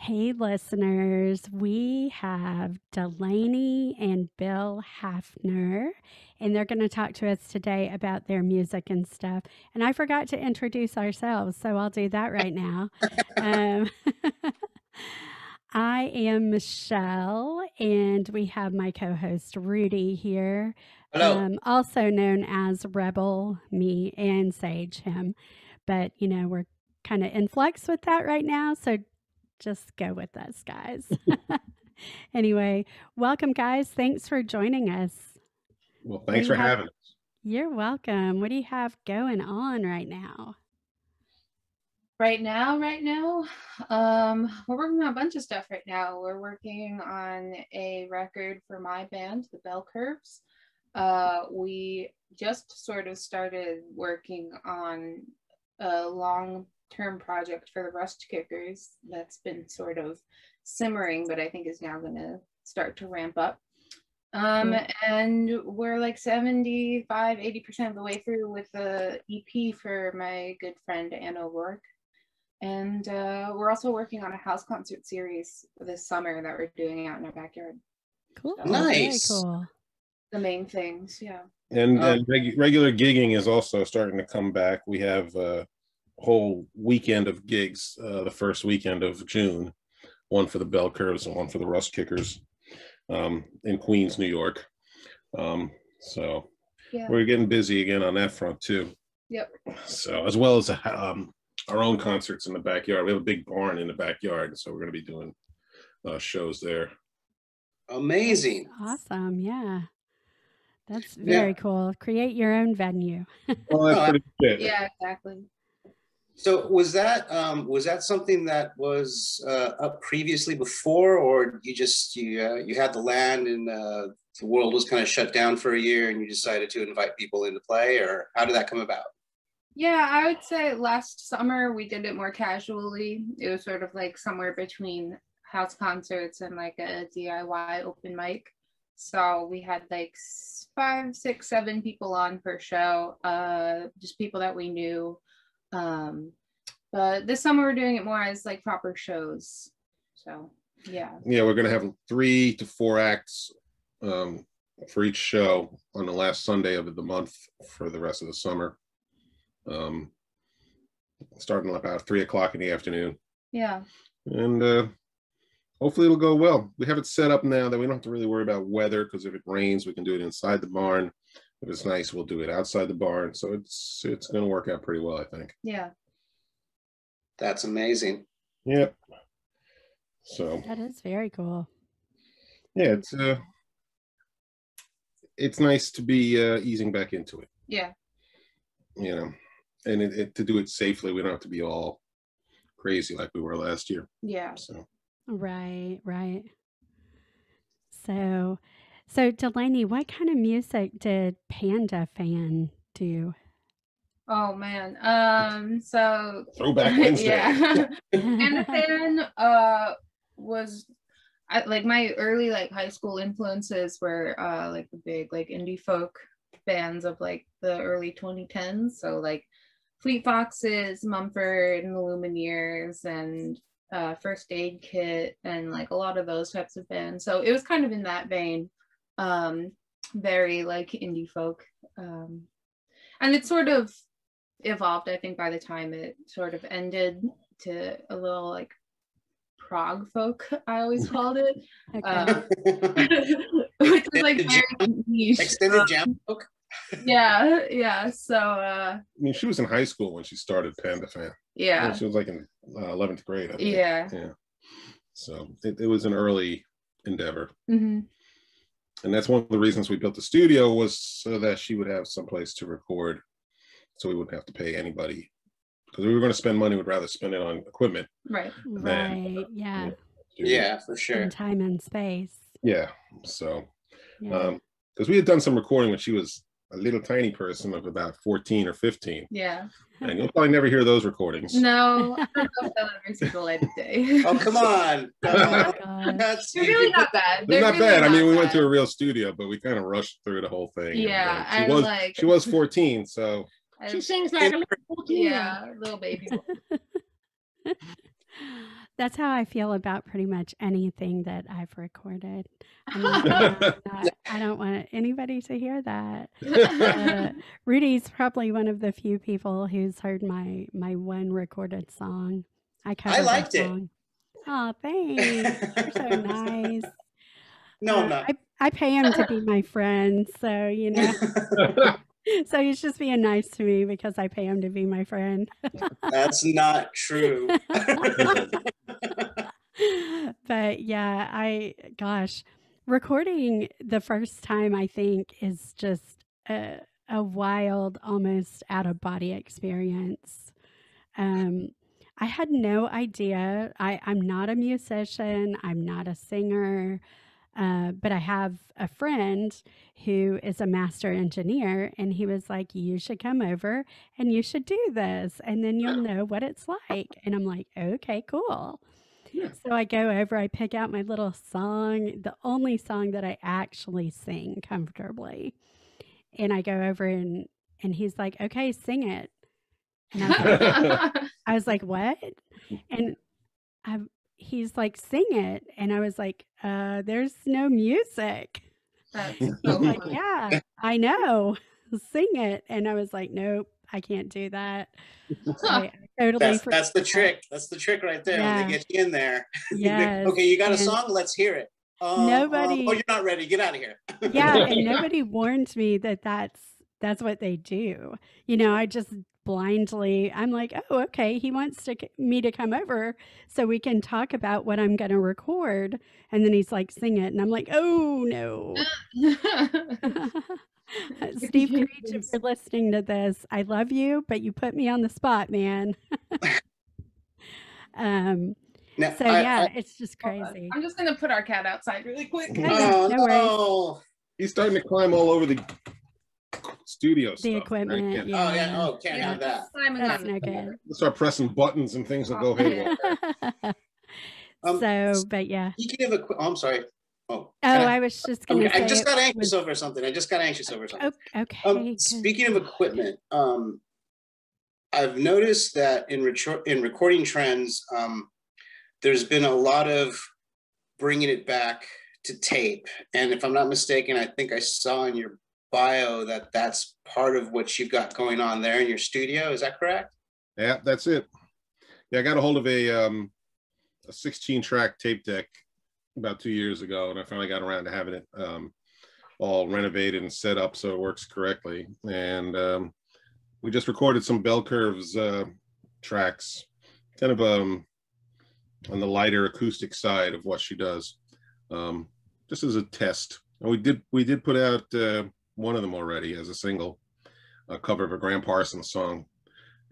Hey, listeners, we have Delaney and Bill Hafener, and they're going to talk to us today about their music and stuff. And I forgot to introduce ourselves, so I'll do that right now. Um, I am Michelle, and we have my co host Rudy here, Hello. also known as Rebel, me, and Sage, him. But, we're kind of in flux with that right now. So just go with us, guys. Anyway, welcome, guys. Thanks for joining us. Well, What do thanks you for have? having us. You're welcome. What do you have going on right now? We're working on a bunch of stuff right now. We're working on a record for my band, the Belle Curves. We just sort of started working on a long-term project for the Rust Kickers that's been sort of simmering, but I think is now going to start to ramp up. And we're like 75-80% of the way through with the EP for my good friend Anna O'Rourke. And we're also working on a house concert series this summer that we're doing out in our backyard. Cool. So, Very Nice. cool. the main things, yeah. And regular gigging is also starting to come back. We have a whole weekend of gigs, the first weekend of June, one for the Belle Curves and one for the Rust Kickers in Queens, New York. So Yeah. we're getting busy again on that front too. Yep. So as well as our own concerts in the backyard. We have a big barn in the backyard, so we're going to be doing shows there. Amazing. Awesome. Yeah. That's Yeah. very cool. Create your own venue. Well, that's pretty good. Yeah, exactly. So was that something that was up previously before, or you had the land and the world was kind of shut down for a year and you decided to invite people in to play, or how did that come about? Yeah, I would say last summer we did it more casually. It was sort of like somewhere between house concerts and like a DIY open mic. So we had like 5, 6, 7 people on per show, just people that we knew. But this summer we're doing it more as like proper shows. So yeah. Yeah, we're going to have 3 to 4 acts for each show on the last Sunday of the month for the rest of the summer. Starting about 3 o'clock in the afternoon. Yeah. And hopefully it'll go well. We have it set up now that we don't have to really worry about weather, because if it rains, we can do it inside the barn. If it's nice, we'll do it outside the barn. So it's going to work out pretty well, I think. Yeah. That's amazing. Yep. So That is very cool. yeah, it's nice to be easing back into it. Yeah. You know, and to do it safely. We don't have to be all crazy like we were last year. Yeah. So Right. So Delaney, what kind of music did Pandafan do? Oh man. So Throwback Wednesday. yeah. Pandafan was like my early like high school influences were like the big like indie folk bands of like the early 2010s. So like Fleet Foxes, Mumford and the Lumineers and First Aid Kit and like a lot of those types of bands. So it was kind of in that vein. Very like indie folk. And it sort of evolved, I think, by the time it sort of ended to a little like prog folk, I always called it. Which is like very niche. Extended jam book. Yeah. So I mean, she was in high school when she started Pandafan. Yeah. She was like in 11th grade, I think. Yeah. So it was an early endeavor. Mm-hmm. And that's one of the reasons we built the studio, was so that she would have someplace to record, so we wouldn't have to pay anybody. Because we were going to spend money, we'd rather spend it on equipment. Right. Yeah. Yeah, for sure. And time and space. Yeah. So, Yeah. because we had done some recording when she was a little tiny person of about 14 or 15. Yeah. And you'll probably never hear those recordings. No, I don't know if they'll ever see the light of day. Oh, come on. Oh, God. They're really not bad. They're not really bad. I mean, we not went to bad. a real studio, but we kind of rushed through the whole thing. Yeah, And, and like she was 14, so She sings like a little 14. yeah, little baby. That's how I feel about pretty much anything that I've recorded. I'm like, "No, I don't want anybody to hear that." Rudy's probably one of the few people who's heard my one recorded song. I I covered a liked it. song. Oh, thanks. You're so nice. No, I'm not. I pay him to be my friend, so so he's just being nice to me because I pay him to be my friend. That's not true. But yeah, gosh, recording the first time I think is just a wild, almost out of body experience. Um, I had no idea. I'm not a musician. I'm not a singer. But I have a friend who is a master engineer, and he was like, "You should come over and you should do this, and then you'll know what it's like." And I'm like, "Okay, cool." Yeah. So I go over, I pick out my little song, the only song that I actually sing comfortably. And I go over and he's like, "Okay, sing it." And I was like, "What?" And I he's like, "Sing it." And I was like, there's no music." That's He's so like, funny. "Yeah, I know. Sing it." And I was like, "Nope, I can't do that." I totally That's the forgot. trick. That's the trick right there. When Yeah. they get you in there, Yes. okay, you got a And song? Let's hear it. Oh, nobody you're not ready. Get out of here. yeah, and nobody warned me that that's what they do. I just blindly I'm like, "Oh, okay, he wants me to come over so we can talk about what I'm gonna record." And then he's like, "Sing it." And I'm like, "Oh, no." Steve Creech, if you're listening to this, I love you, but you put me on the spot, man. Um, Now, so yeah, it's just crazy. I'm just gonna put our cat outside really quick. Oh, yeah, no worries. no. He's starting to climb all over the studio The stuff. equipment, Right? Oh, yeah. yeah. Oh, can't have that. That's no good. We'll start pressing buttons and things will go haywire. So, but yeah. Speaking of equipment, I'm sorry. Oh, I was just going to say I just got anxious was, over something. I just got anxious over something. okay. Speaking of equipment, I've noticed that in recording trends, there's been a lot of bringing it back to tape. And if I'm not mistaken, I think I saw in your bio that that's part of what you've got going on there in your studio. Is that correct? Yeah, that's it. Yeah, I got a hold of a 16-track tape deck about 2 years ago, and I finally got around to having it all renovated and set up so it works correctly. And we just recorded some Belle Curves tracks, kind of on the lighter acoustic side of what she does, just as a test. And we did put out one of them already as a single, a cover of a Graham Parsons song,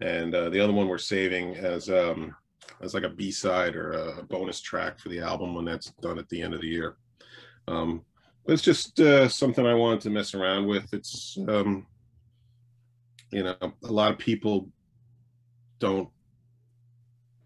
and the other one we're saving as like a B-side or a bonus track for the album when that's done at the end of the year. But it's just something I wanted to mess around with. It's a lot of people don't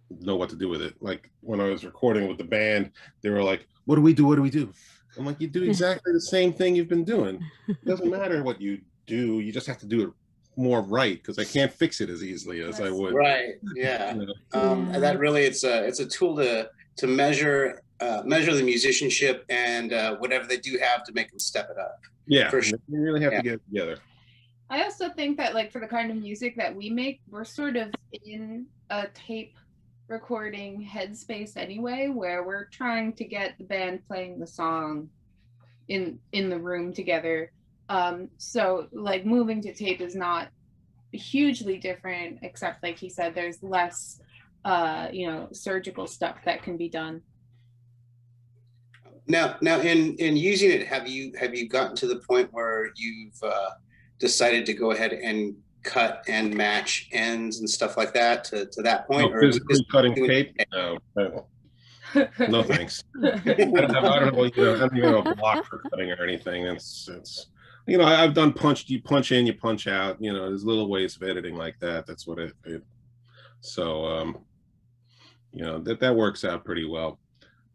know what to do with it. Like when I was recording with the band, they were like, "What do we do? What do we do?" I'm like, "You do exactly the same thing you've been doing. It doesn't matter what you do. You just have to do it more right, because I can't fix it as easily as I would." Right. Yeah. And that really, it's a tool to measure the musicianship and whatever they do have to make them step it up. Yeah, for sure. You really have to get it together. I also think that, like, for the kind of music that we make, we're sort of in a tape recording headspace anyway, where we're trying to get the band playing the song in the room together. So like moving to tape is not hugely different, except like he said, there's less surgical stuff that can be done. Now in using it, have you gotten to the point where you've decided to go ahead and cut and match ends and stuff like that to that point? Or physically cutting tape? No, no thanks. I don't even have a block for cutting or anything. It's I've done you punch in, you punch out. There's little ways of editing like that. That's what so that works out pretty well.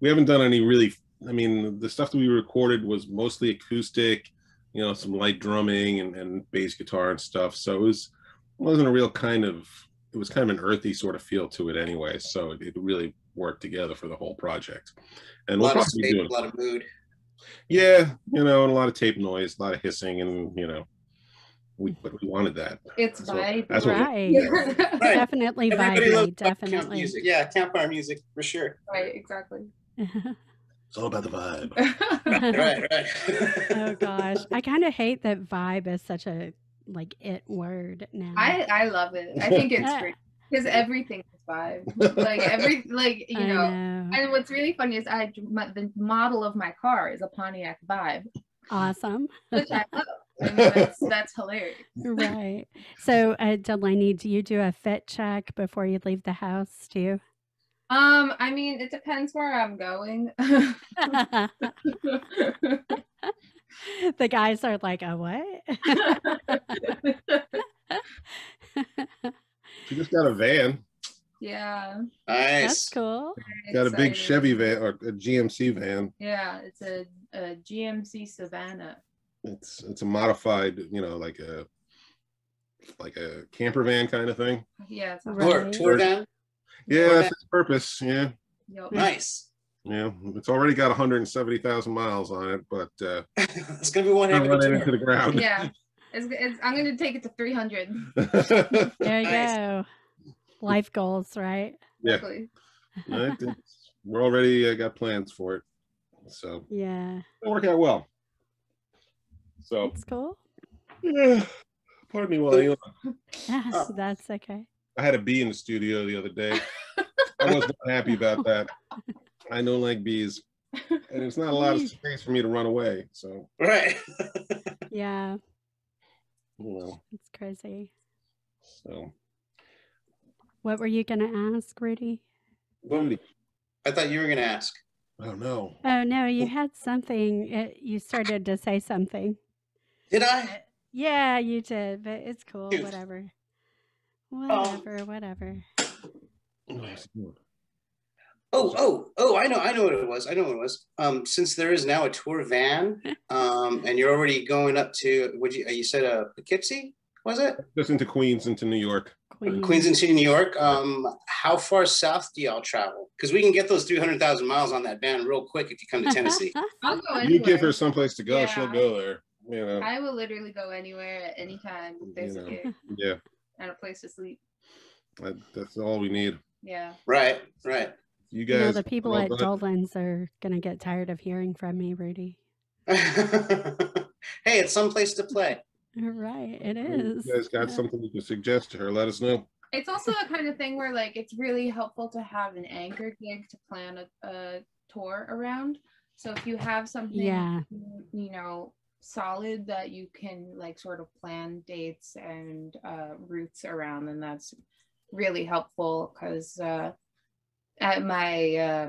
We haven't done any really. The stuff that we recorded was mostly acoustic, some light drumming and bass guitar and stuff. So it wasn't a real it was kind of an earthy sort of feel to it anyway. So it really work together for the whole project. A And we'll lot of probably be space, doing, a lot of mood. yeah, and a lot of tape noise, a lot of hissing, and we wanted that. It's So vibey. that's what Right. Right. Definitely Everybody loves vibey. camp Definitely. music. Yeah, campfire music for sure. Right, exactly. it's all about the vibe. Right. Oh gosh, I kind of hate that vibe is such a it word now. I love it. I think it's great because everything is vibe. Like I know. And what's really funny is the model of my car is a Pontiac Vibe, Awesome. which I love. I mean, that's hilarious. Right. So, Delaney, do you do a fit check before you leave the house too? I mean, it depends where I'm going. The guys are like, "A what?" She just got a van. Yeah. Nice. That's cool. Got a big Excited. Chevy van or a GMC van. Yeah, it's a GMC Savannah. It's a modified, like a camper van kind of thing. Yeah, it's Right. Tour van. Yeah, Tour that's van. its purpose. Yeah, Yep. Nice. yeah. It's already got 170,000 miles on it, but It's gonna be one heck of a running into tour. the ground. Yeah. I'm gonna take it to 300. There you Nice. go. Life goals, right? Yeah. Exactly. Right? We're already got plans for it, so Yeah. it'll work out well. So, That's cool. yeah. Pardon me while I yawn. Yes, that's okay. I had a bee in the studio the other day. I wasn't happy about that. I don't like bees, and it's not a lot of space for me to run away. So, Right. Yeah, well, it's crazy. so What were you gonna ask, Rudy? Wendy, I thought you were gonna ask. I don't know. Oh no, you had something. You started to say something. Did I? Yeah, you did, but it's cool. Cute. Whatever. Whatever. Oh! I know what it was. Since there is now a tour van, and you're already going up to you said Poughkeepsie, was it? Just into Queens, into New York. Queens into New York. How far south do y'all travel? Because we can get those 300,000 miles on that van real quick if you come to Tennessee. I'll go You give her anywhere. someplace to go, Yeah. she'll go there. I will literally go anywhere at any time if there's a gig Yeah, and a place to sleep. that's all we need. Yeah. Right. You You know, guys, the people at Dolan's are gonna get tired of hearing from me, Rudy. Hey, it's someplace to play. Right, it you is. guys got something you can suggest to her? Let us know. It's also a kind of thing where it's really helpful to have an anchor gig to plan a tour around. So if you have something, solid that you can sort of plan dates and routes around, then that's really helpful because at my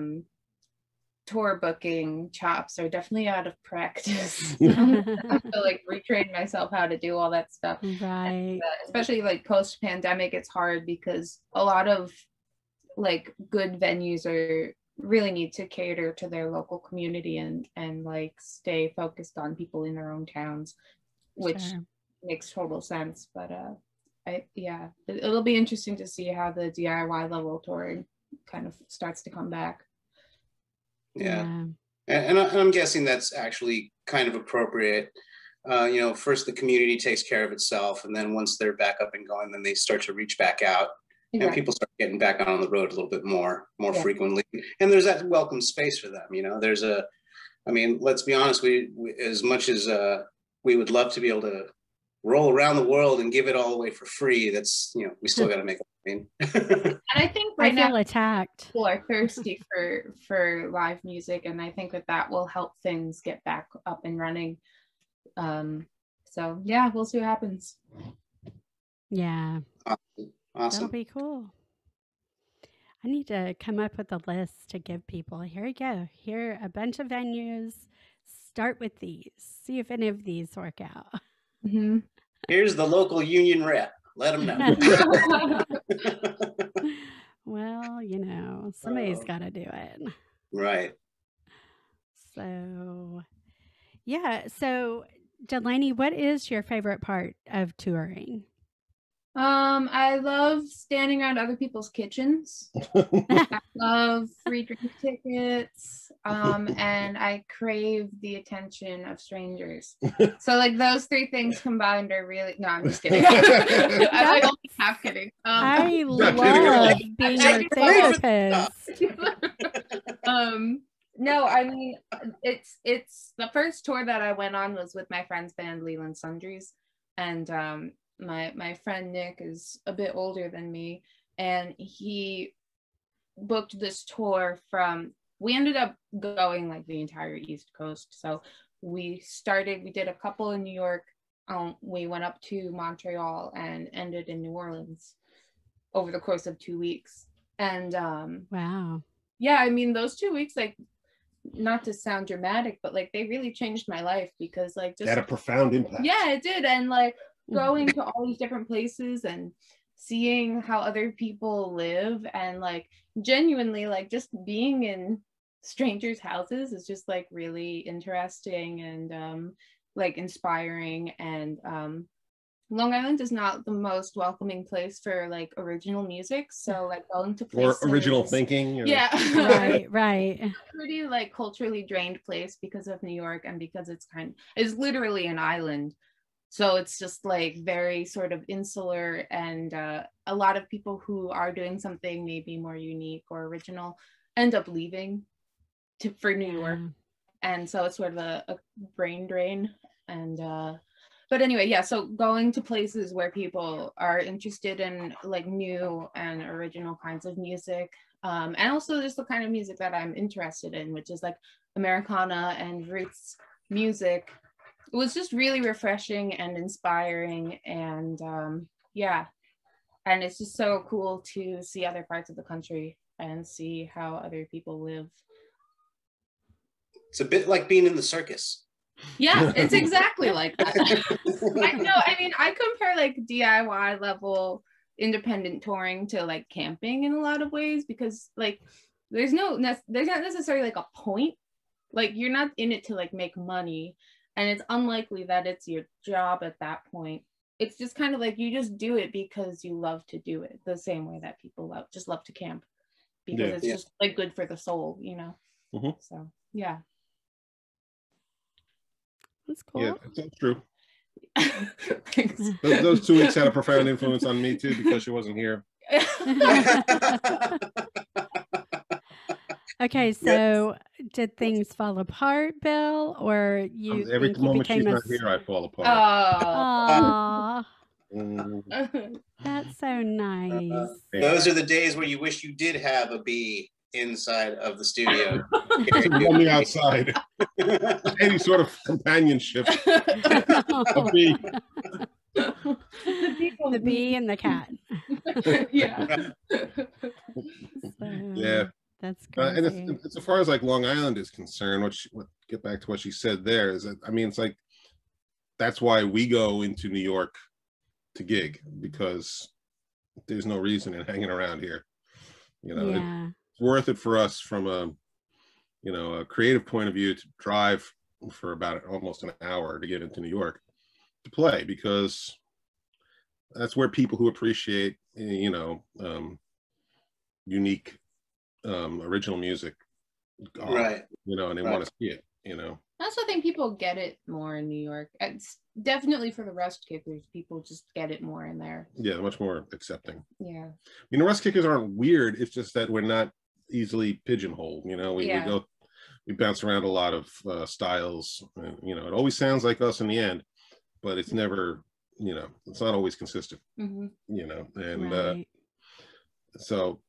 tour booking chops are definitely out of practice. I have to retrain myself how to do all that stuff. Right. And, especially post pandemic, it's hard because a lot of good venues really need to cater to their local community and stay focused on people in their own towns, which makes total sense. But it'll be interesting to see how the DIY level touring kind of starts to come back. Yeah. And I'm guessing that's actually kind of appropriate. First the community takes care of itself, and then once they're back up and going, then they start to reach back out. Exactly. And people start getting back out on the road a little bit more frequently. And there's that welcome space for them. Let's be honest, we as much as we would love to be able to roll around the world and give it all away for free, that's, we still got to make a living. And I think I feel attacked. People are thirsty for live music, and I think that will help things get back up and running. So yeah, we'll see what happens. Yeah. Awesome. That'll be cool. I need to come up with a list to give people. Here you go. Here are a bunch of venues. Start with these. See if any of these work out. Mm-hmm. Here's the local union rep. Let them know. Well, somebody's got to do it. Right. So, yeah. So, Delaney, what is your favorite part of touring? I love standing around other people's kitchens. I love free drink tickets. And I crave the attention of strangers. So like those three things combined are really, no, I'm just kidding. I'm like only half kidding. I Not kidding at all. love being your therapist. No, I mean it's the first tour that I went on was with my friend's band Leland Sundries, and my friend Nick is a bit older than me, and he booked this tour from. We ended up going like the entire East Coast, so we did a couple in New York. We went up to Montreal and ended in New Orleans over the course of 2 weeks, and Wow. yeah, I mean those 2 weeks, like, not to sound dramatic, but like they really changed my life, because like just Had a profound impact. yeah, it did. And like going to all these different places and seeing how other people live, and like genuinely like just being in strangers' houses is just like really interesting and like inspiring. And Long Island is not the most welcoming place for like original music, so like going to places Or original thinking. yeah Right. pretty like culturally drained place because of New York, and because it's literally an island, so it's just like very sort of insular, and a lot of people who are doing something maybe more unique or original end up leaving for New York, and so it's sort of a brain drain. And but anyway, yeah, so going to places where people are interested in like new and original kinds of music, and also just the kind of music that I'm interested in, which is like Americana and roots music. It was just really refreshing and inspiring, and yeah, and it's just so cool to see other parts of the country and see how other people live. It's a bit like being in the circus. Yeah, it's exactly like that. I mean, I compare like DIY level independent touring to like camping in a lot of ways, because like there's not necessarily like a point. Like you're not in it to like make money, and it's unlikely that it's your job at that point. It's just kind of like you just do it because you love to do it, the same way that people love to camp, because it's just like good for the soul, you know. Mm-hmm. So yeah. That's cool. Yeah, that's true. Those 2 weeks had a profound influence on me too, because she wasn't here. Okay, so did things fall apart, Bill, or you Every think you moment she's became not here, I fall apart. Oh, that's so nice. Those are the days where you wish you did have a bee inside of the studio. On the outside. Any sort of companionship. A bee. The bee and the cat. Yeah. Yeah. That's crazy. And as far as like Long Island is concerned, get back to what she said there, is that, I mean, it's like, that's why we go into New York to gig, because there's no reason in hanging around here. You know, it's worth it for us from a creative point of view to drive for about almost an hour to get into New York to play, because that's where people who appreciate, unique, original music are, right. And they want to see it, I also think people get it more in New York. It's definitely for the Rust Kickers, people just get it more in there. Yeah, much more accepting. Yeah. I mean, the Rust Kickers aren't weird. It's just that we're not easily pigeonholed. We bounce around a lot of styles. It always sounds like us in the end, but it's never, it's not always consistent. Mm-hmm. Right. So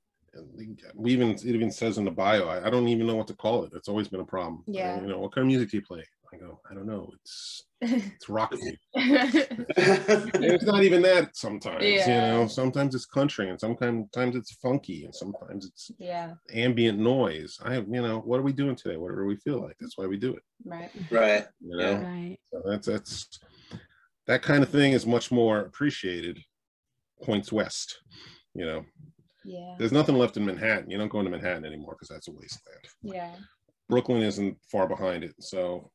it even says in the bio, I don't even know what to call it. It's always been a problem. Yeah. What kind of music do you play? I go, I don't know. It's rock music. It's not even that sometimes. Sometimes it's country, and sometimes it's funky, and sometimes it's ambient noise. What are we doing today? Whatever we feel like. That's why we do it. Right. Right. Right. So that's that kind of thing is much more appreciated points west. Yeah. There's nothing left in Manhattan. You don't go into Manhattan anymore because that's a wasteland. Yeah. Brooklyn isn't far behind it. So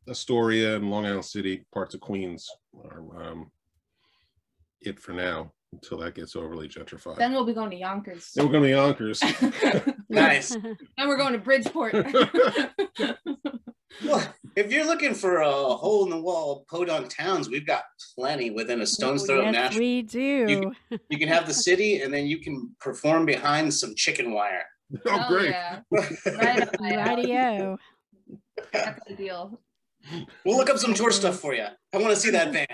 Astoria and Long Island City, parts of Queens are it for now until that gets overly gentrified. Then we'll be going to Yonkers. Then we're going to Yonkers. Nice. And we're going to Bridgeport. Well, if you're looking for a hole in the wall podunk towns, we've got plenty within a stone's throw of Yes, Nashville. we do. You can have the city, and then you can perform behind some chicken wire. Oh, great. Yeah. Right up my alley. Radio. That's the deal. We'll look up some tour stuff for you. I want to see that van.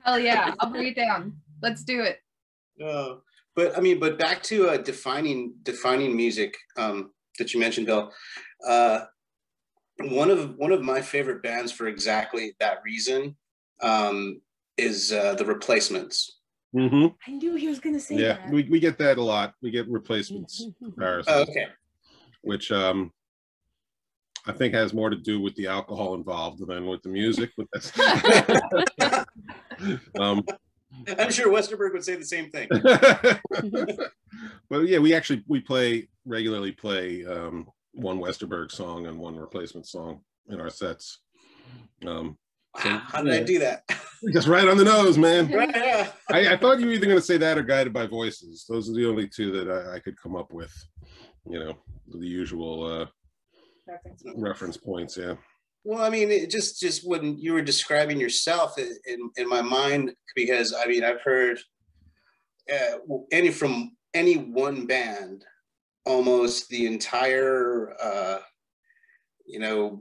Hell yeah. I'll bring it down. Let's do it. But back to defining music that you mentioned, Bill. One of my favorite bands for exactly that reason is the Replacements. Mm-hmm. I knew he was going to say Yeah, that. we get that a lot. We get Replacements comparisons, Okay. which I think has more to do with the alcohol involved than with the music. But that's I'm sure Westerberg would say the same thing. But yeah, we regularly play one Westerberg song and one Replacement song in our sets. How did I do that? Just right on the nose, man. Right, yeah. I thought you were either going to say that or Guided by Voices. Those are the only two that I could come up with. You know, the usual reference points. Yeah. Well, I mean, it just when you were describing yourself in my mind, because I mean, I've heard from any one band, almost the entire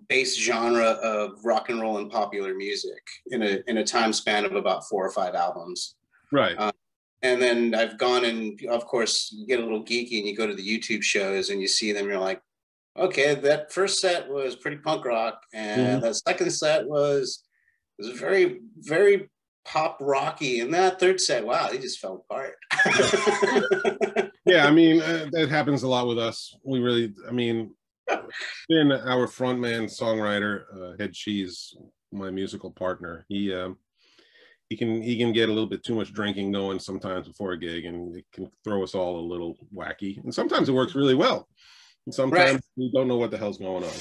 base genre of rock and roll and popular music in a time span of about 4 or 5 albums. Right. And then I've gone and, of course, you get a little geeky and you go to the YouTube shows and you see them. You're like, okay, that first set was pretty punk rock, and that second set was very, very pop rocky, and that third set, wow, they just fell apart. Yeah, I mean, that happens a lot with us. We really, I mean, being our frontman songwriter, Head Cheese, my musical partner, he can get a little bit too much drinking going sometimes before a gig, and it can throw us all a little wacky. And sometimes it works really well. And sometimes we don't know what the hell's going on.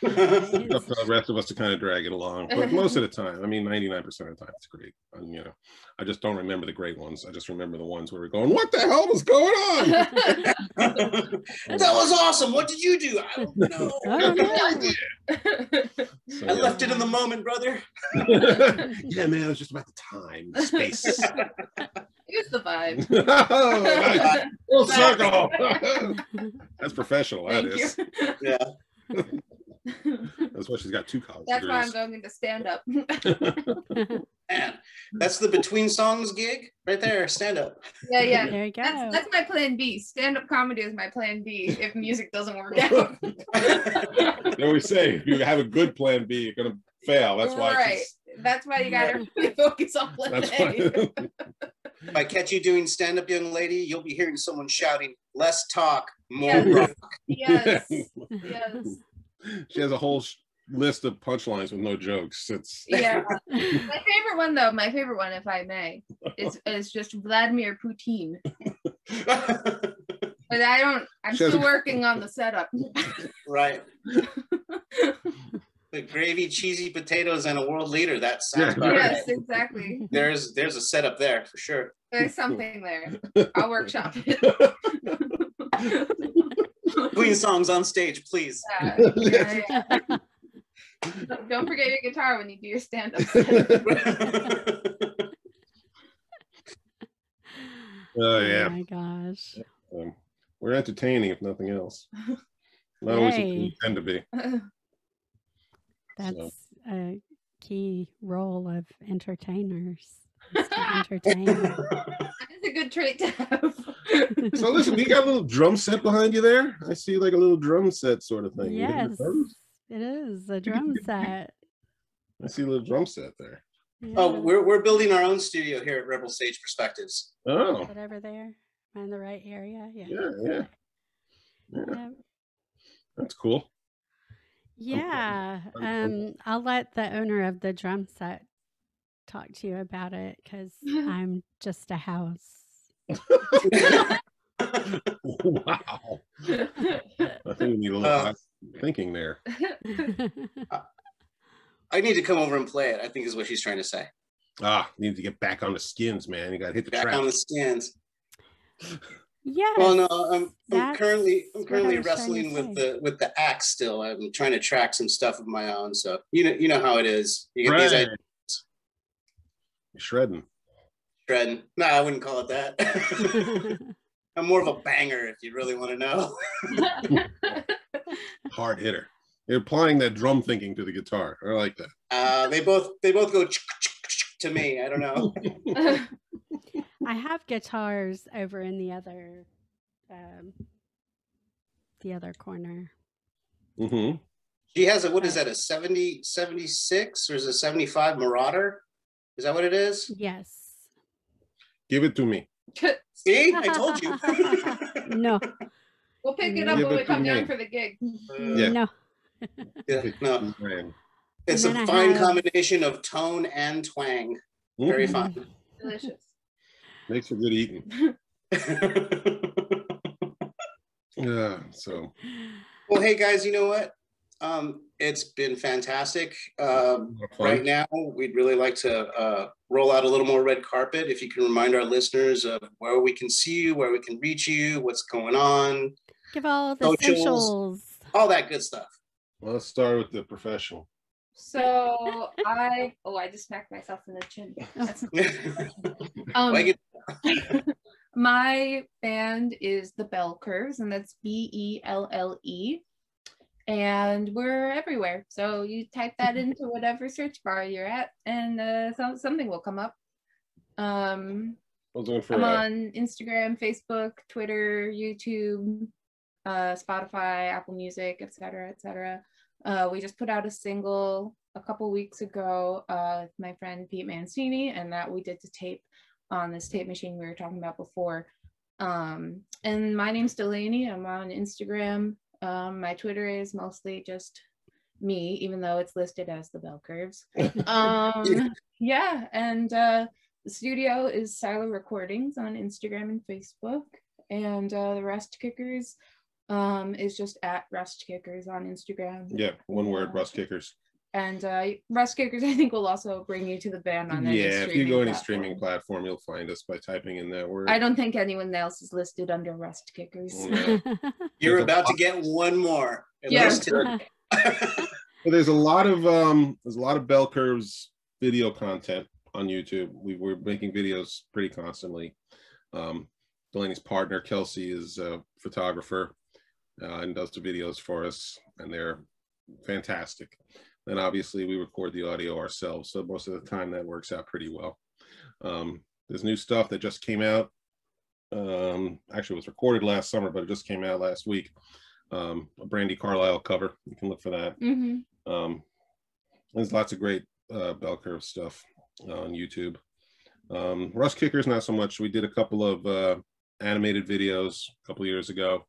It's up to the rest of us to kind of drag it along. But most of the time, I mean, 99% of the time, it's great. And, I just don't remember the great ones. I just remember the ones where we're going, what the hell was going on? That was awesome. What did you do? I don't know. So, I left it in the moment, brother. Yeah, man, it was just about the time, the space. Here's the vibe. Oh, nice. Full circle. That's professional. That Thank is. you. Yeah. That's why she's got 2 college That's why I'm degrees. going into stand up. Man, that's the between songs gig right there. Stand up. Yeah. There you go. That's my plan B. Stand up comedy is my plan B if music doesn't work out. They always say if you have a good plan B, you're gonna fail. That's why. Right. That's why you gotta really focus on plan That's A. why. If I catch you doing stand up, young lady, you'll be hearing someone shouting, "Less talk, more Yes. rock." Yes. She has a whole list of punchlines with no jokes. It's Yeah. My favorite one, though, if I may, is just Vladimir Putin. But I'm still working on the setup. Right. The gravy, cheesy potatoes, and a world leader. That sounds about right. Yes, exactly. There's a setup there for sure. There's something there. I'll workshop it. Queen songs on stage, please. Yeah. Don't forget your guitar when you do your stand-up. Oh yeah. Oh my gosh. We're entertaining, if nothing else. Not always what we tend to be. That's a key role of entertainers. Is to entertain. That is a good trait to have. So listen, we got a little drum set behind you there. I see like a little drum set sort of thing. Yes, it is a drum set. I see a little drum set there. Yeah. Oh, we're building our own studio here at Rebel Stage Perspectives. Oh. Is it over there? Am I in the right area? Yeah. Yeah. Yep. That's cool. Yeah. I'll let the owner of the drum set talk to you about it because I'm just a house. Wow. I think we need a little thinking there. I need to come over and play it, I think is what she's trying to say. Need to get back on the skins, man. You got to hit the Back track. on the skins. Yes. Well, no, I'm that's currently what I currently was trying to wrestling say. with the axe still. I'm trying to track some stuff of my own. So you know how it is. You get these Right. ideas. Shredding. Shredding. No, I wouldn't call it that. I'm more of a banger, if you really want to know. Hard hitter. You're applying that drum thinking to the guitar. I like that. They both go to me. I don't know. I have guitars over in the other corner. Mm-hmm. She has what is that, a 76 or is it a 75 Marauder? Is that what it is? Yes. Give it to me. See, I told you. No. We'll pick it up Give when it we to come down me. for the gig. Yeah. No. Yeah, no. Man. It's And a then I fine have- combination of tone and twang. Very fine. Delicious. Makes for good eating. Yeah. So Well, hey guys, you know what? It's been fantastic. fun. Right now, we'd really like to roll out a little more red carpet. If you can remind our listeners of where we can see you, where we can reach you, what's going on, Give all the Socials. socials. all that good stuff. Well, let's start with the professional. So I just smacked myself in the chin. That's Like my band is the Belle Curves, and that's BELLE. And we're everywhere. So you type that into whatever search bar you're at, and something will come up. I was looking for I'm on Instagram, Facebook, Twitter, YouTube, Spotify, Apple Music, etc., etc. We just put out a single a couple weeks ago with my friend Pete Mancini, and that we did to tape on this tape machine we were talking about before. And my name's Delaney. I'm on Instagram. My Twitter is mostly just me, even though it's listed as the Belle Curves. Yeah, and the studio is Silo Recordings on Instagram and Facebook, and the Rust Kickers is just at Rust Kickers on Instagram. Yeah, one word, Rust Kickers. And Rust Kickers, I think, will also bring you to the band on any If you go any platform. streaming platform, you'll find us by typing in that word. I don't think anyone else is listed under Rust Kickers. No. you're about to get one more. At Yeah. least two. Well, there's a lot of Belle Curves video content on YouTube. We're making videos pretty constantly. Delaney's partner Kelsey is a photographer and does the videos for us, and they're fantastic. And obviously we record the audio ourselves, so most of the time that works out pretty well. There's new stuff that just came out. Actually, it was recorded last summer, but it just came out last week. A Brandy Carlisle cover. You can look for that. Mm-hmm. There's lots of great Belle Curve stuff on YouTube. Rust Kickers, not so much. We did a couple of animated videos a couple of years ago.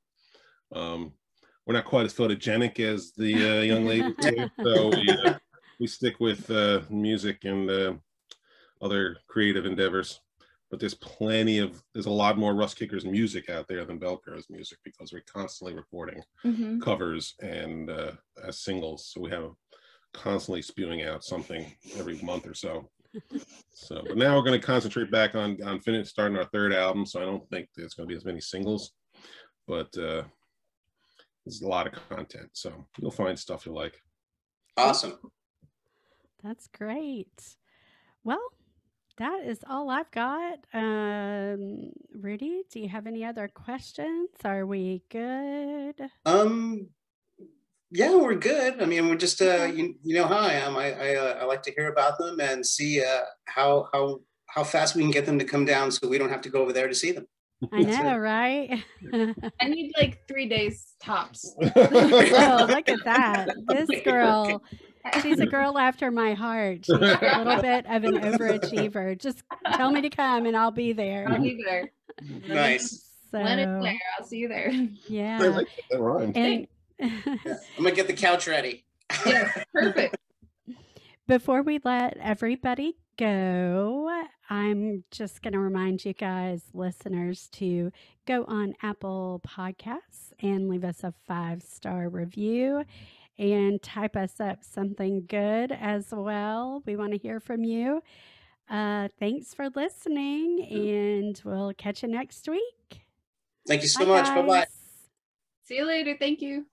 We're not quite as photogenic as the young ladies do, so we stick with music and other creative endeavors. But there's a lot more Rust Kickers music out there than Belle Curves music, because we're constantly recording covers and as singles. So we have constantly spewing out something every month or so. But now we're going to concentrate back on starting our third album. So I don't think there's going to be as many singles, but there's a lot of content. So you'll find stuff you like. Awesome. That's great. Well, that is all I've got. Rudy, do you have any other questions? Are we good? Yeah, we're good. I mean, we're just you know how I am. I like to hear about them and see how fast we can get them to come down, so we don't have to go over there to see them. I know, right? I need like 3 days tops. Oh, look at that. This girl, she's a girl after my heart. She's a little bit of an overachiever. Just tell me to come and I'll be there. I'll be there. Nice. When it's So, there, I'll see you there. yeah. That rhymes. And Yeah. I'm gonna get the couch ready. Yeah, perfect. before we let everybody go, I'm just going to remind you guys, listeners, to go on Apple Podcasts and leave us a 5-star review and type us up something good as well. We want to hear from you. Thanks for listening, and we'll catch you next week. Thank you so Bye, much. Bye-bye. guys. See you later. Thank you.